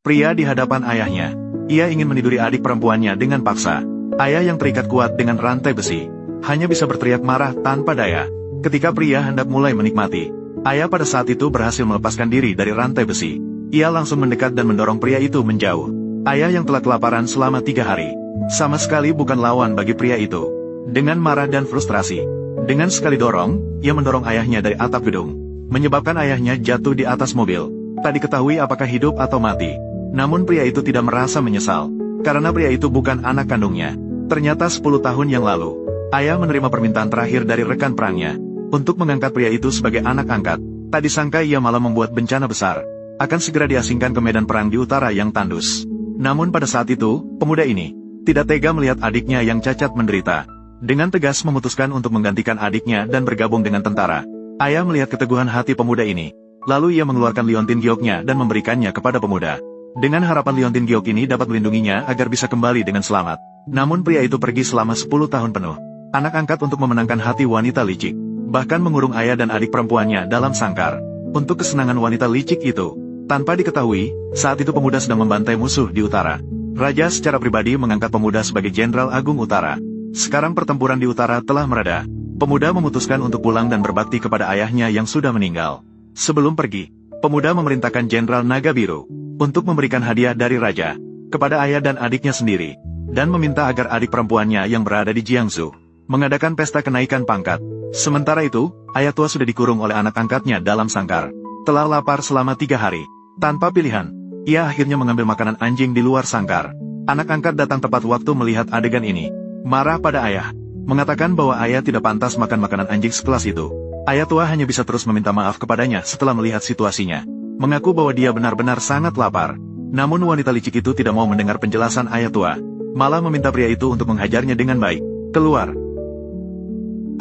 Pria di hadapan ayahnya. Ia ingin meniduri adik perempuannya dengan paksa. Ayah yang terikat kuat dengan rantai besi hanya bisa berteriak marah tanpa daya. Ketika pria hendak mulai menikmati, ayah pada saat itu berhasil melepaskan diri dari rantai besi. Ia langsung mendekat dan mendorong pria itu menjauh. Ayah yang telah kelaparan selama 3 hari, sama sekali bukan lawan bagi pria itu. Dengan marah dan frustrasi, dengan sekali dorong, ia mendorong ayahnya dari atap gedung, menyebabkan ayahnya jatuh di atas mobil. Tak diketahui apakah hidup atau mati. Namun pria itu tidak merasa menyesal, karena pria itu bukan anak kandungnya. Ternyata 10 tahun yang lalu, ayah menerima permintaan terakhir dari rekan perangnya untuk mengangkat pria itu sebagai anak angkat. Tak disangka ia malah membuat bencana besar, akan segera diasingkan ke medan perang di utara yang tandus. Namun pada saat itu, pemuda ini tidak tega melihat adiknya yang cacat menderita. Dengan tegas memutuskan untuk menggantikan adiknya dan bergabung dengan tentara. Ayah melihat keteguhan hati pemuda ini, lalu ia mengeluarkan liontin gioknya dan memberikannya kepada pemuda. Dengan harapan liontin giok ini dapat melindunginya agar bisa kembali dengan selamat. Namun pria itu pergi selama 10 tahun penuh. Anak angkat untuk memenangkan hati wanita licik, bahkan mengurung ayah dan adik perempuannya dalam sangkar. Untuk kesenangan wanita licik itu, tanpa diketahui, saat itu pemuda sedang membantai musuh di utara. Raja secara pribadi mengangkat pemuda sebagai Jenderal Agung Utara. Sekarang pertempuran di utara telah mereda. Pemuda memutuskan untuk pulang dan berbakti kepada ayahnya yang sudah meninggal. Sebelum pergi, pemuda memerintahkan Jenderal Naga Biru untuk memberikan hadiah dari raja kepada ayah dan adiknya sendiri, dan meminta agar adik perempuannya yang berada di Jiangsu mengadakan pesta kenaikan pangkat. Sementara itu, ayah tua sudah dikurung oleh anak angkatnya dalam sangkar. Telah lapar selama 3 hari. Tanpa pilihan, ia akhirnya mengambil makanan anjing di luar sangkar. Anak angkat datang tepat waktu melihat adegan ini. Marah pada ayah, mengatakan bahwa ayah tidak pantas makan makanan anjing sekelas itu. Ayah tua hanya bisa terus meminta maaf kepadanya setelah melihat situasinya, mengaku bahwa dia benar-benar sangat lapar. Namun wanita licik itu tidak mau mendengar penjelasan ayah tua, malah meminta pria itu untuk menghajarnya dengan baik. Keluar.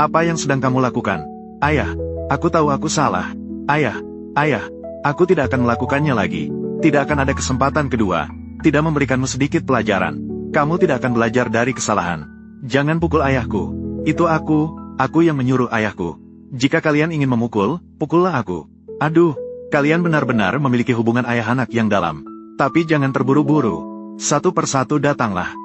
Apa yang sedang kamu lakukan? Ayah, aku tahu aku salah. Ayah, aku tidak akan melakukannya lagi. Tidak akan ada kesempatan kedua. Tidak memberikanmu sedikit pelajaran. Kamu tidak akan belajar dari kesalahan. Jangan pukul ayahku. Itu aku yang menyuruh ayahku. Jika kalian ingin memukul, pukullah aku. Aduh, kalian benar-benar memiliki hubungan ayah anak yang dalam. Tapi jangan terburu-buru. Satu persatu datanglah.